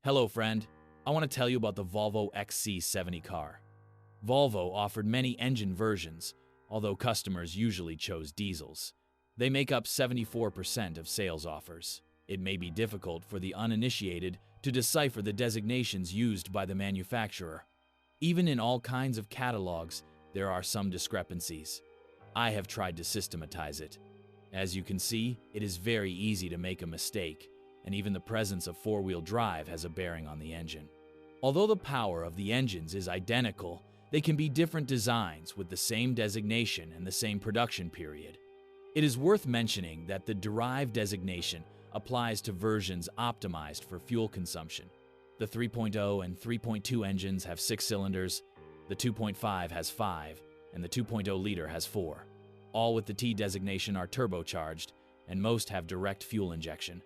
Hello friend, I want to tell you about the Volvo XC70 car. Volvo offered many engine versions, although customers usually chose diesels. They make up 74% of sales offers. It may be difficult for the uninitiated to decipher the designations used by the manufacturer. Even in all kinds of catalogs, there are some discrepancies. I have tried to systematize it. As you can see, it is very easy to make a mistake, and even the presence of four-wheel drive has a bearing on the engine. Although the power of the engines is identical, they can be different designs with the same designation and the same production period. It is worth mentioning that the derived designation applies to versions optimized for fuel consumption. The 3.0 and 3.2 engines have 6 cylinders, the 2.5 has 5, and the 2.0 liter has 4. All with the T designation are turbocharged, and most have direct fuel injection.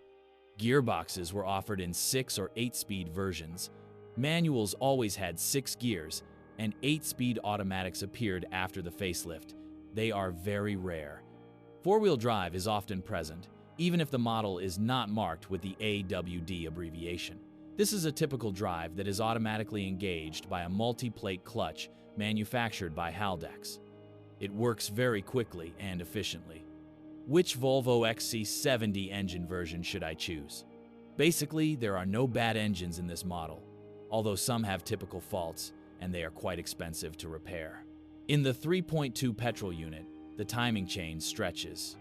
Gearboxes were offered in 6 or 8-speed versions. Manuals always had 6 gears, and 8-speed automatics appeared after the facelift. They are very rare. Four-wheel drive is often present, even if the model is not marked with the AWD abbreviation. This is a typical drive that is automatically engaged by a multi-plate clutch manufactured by Haldex. It works very quickly and efficiently. Which Volvo XC70 engine version should I choose? Basically, there are no bad engines in this model, although some have typical faults and they are quite expensive to repair. In the 3.2 petrol unit, the timing chain stretches.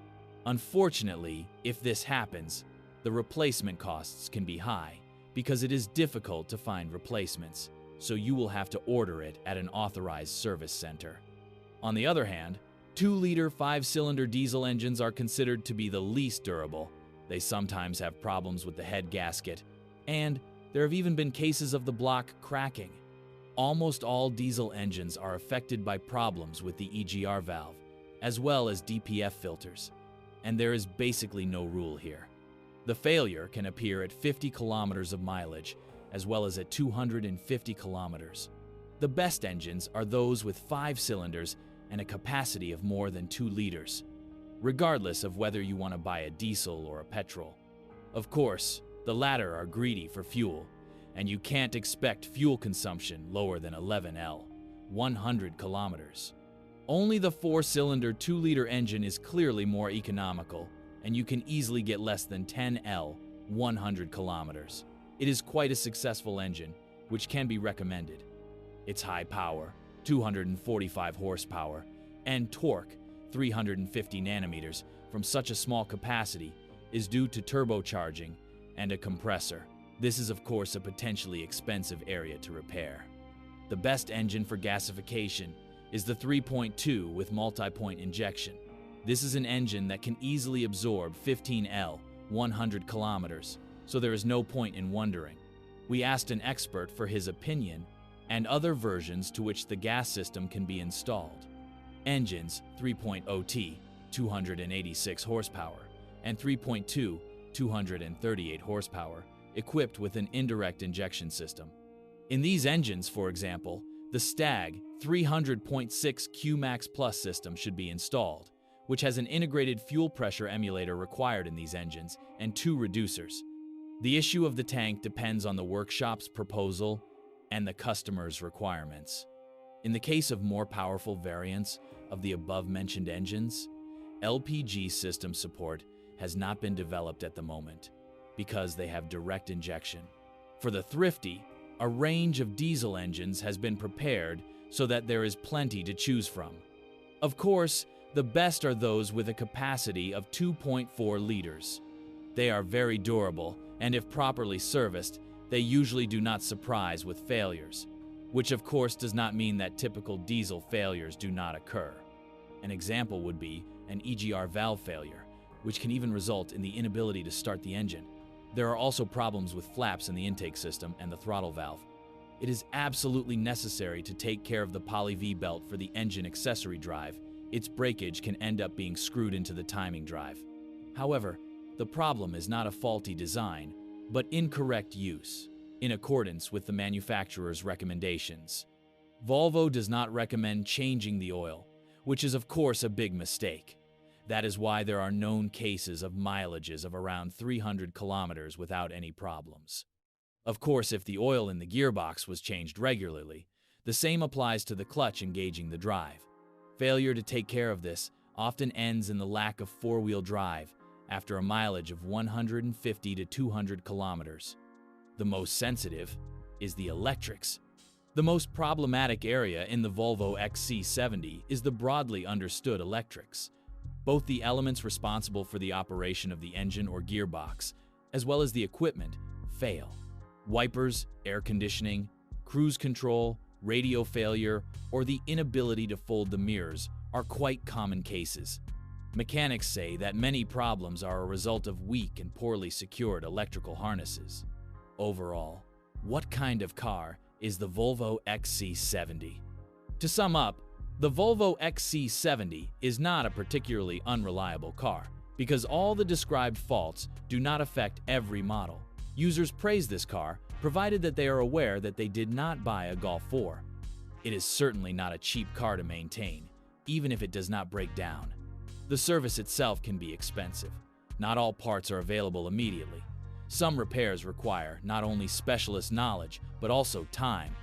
Unfortunately, if this happens, the replacement costs can be high because it is difficult to find replacements, so you will have to order it at an authorized service center. On the other hand, 2-liter 5-cylinder diesel engines are considered to be the least durable. They sometimes have problems with the head gasket, and there have even been cases of the block cracking. Almost all diesel engines are affected by problems with the EGR valve, as well as DPF filters, and there is basically no rule here. The failure can appear at 50 kilometers of mileage, as well as at 250 kilometers. The best engines are those with 5 cylinders and a capacity of more than 2 liters, regardless of whether you want to buy a diesel or a petrol. Of course, the latter are greedy for fuel, and you can't expect fuel consumption lower than 11 L, 100 kilometers. Only the 4-cylinder 2-liter engine is clearly more economical, and you can easily get less than 10 L, 100 kilometers. It is quite a successful engine, which can be recommended. Its high power, 245 horsepower, and torque, 350 nanometers, from such a small capacity is due to turbocharging and a compressor. This is of course a potentially expensive area to repair. The best engine for gasification is the 3.2 with multi-point injection. This is an engine that can easily absorb 15 L, 100 kilometers, so there is no point in wondering. We asked an expert for his opinion and other versions to which the gas system can be installed. Engines 3.0T, 286 horsepower, and 3.2, 238 horsepower, equipped with an indirect injection system. In these engines, for example, the Stag 300.6 Qmax Plus system should be installed, which has an integrated fuel pressure emulator required in these engines and 2 reducers. The issue of the tank depends on the workshop's proposal and the customer's requirements. In the case of more powerful variants of the above-mentioned engines, LPG system support has not been developed at the moment because they have direct injection. For the thrifty, a range of diesel engines has been prepared so that there is plenty to choose from. Of course, the best are those with a capacity of 2.4 liters. They are very durable, and if properly serviced, they usually do not surprise with failures, which of course does not mean that typical diesel failures do not occur. An example would be an EGR valve failure, which can even result in the inability to start the engine. There are also problems with flaps in the intake system and the throttle valve. It is absolutely necessary to take care of the poly V-belt for the engine accessory drive. Its breakage can end up being screwed into the timing drive. However, the problem is not a faulty design, but incorrect use, in accordance with the manufacturer's recommendations. Volvo does not recommend changing the oil, which is of course a big mistake. That is why there are known cases of mileages of around 300 kilometers without any problems. Of course, if the oil in the gearbox was changed regularly, the same applies to the clutch engaging the drive. Failure to take care of this often ends in the lack of four-wheel drive after a mileage of 150 to 200 kilometers. The most sensitive is the electrics. The most problematic area in the Volvo XC70 is the broadly understood electrics. Both the elements responsible for the operation of the engine or gearbox, as well as the equipment, fail. Wipers, air conditioning, cruise control, radio failure, or the inability to fold the mirrors are quite common cases. Mechanics say that many problems are a result of weak and poorly secured electrical harnesses. Overall, what kind of car is the Volvo XC70? To sum up, the Volvo XC70 is not a particularly unreliable car because all the described faults do not affect every model. Users praise this car, provided that they are aware that they did not buy a Golf 4. It is certainly not a cheap car to maintain, even if it does not break down. The service itself can be expensive. Not all parts are available immediately. Some repairs require not only specialist knowledge, but also time.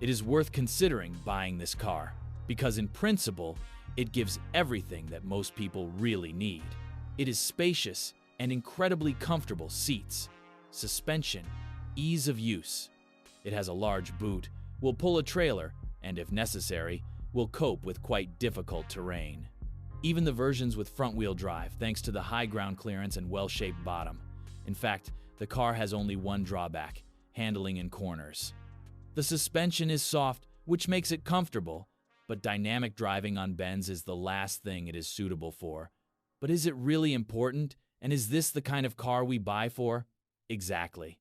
It is worth considering buying this car, because in principle, it gives everything that most people really need. It is spacious and incredibly comfortable seats, suspension, ease of use. It has a large boot, will pull a trailer, and if necessary, will cope with quite difficult terrain. Even the versions with front-wheel drive, thanks to the high ground clearance and well-shaped bottom. In fact, the car has only one drawback: handling in corners. The suspension is soft, which makes it comfortable, but dynamic driving on bends is the last thing it is suitable for. But is it really important? And is this the kind of car we buy for? Exactly.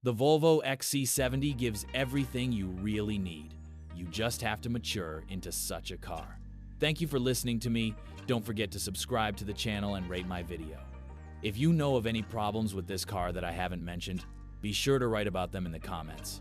The Volvo XC70 gives everything you really need. You just have to mature into such a car. Thank you for listening to me. Don't forget to subscribe to the channel and rate my video. If you know of any problems with this car that I haven't mentioned, be sure to write about them in the comments.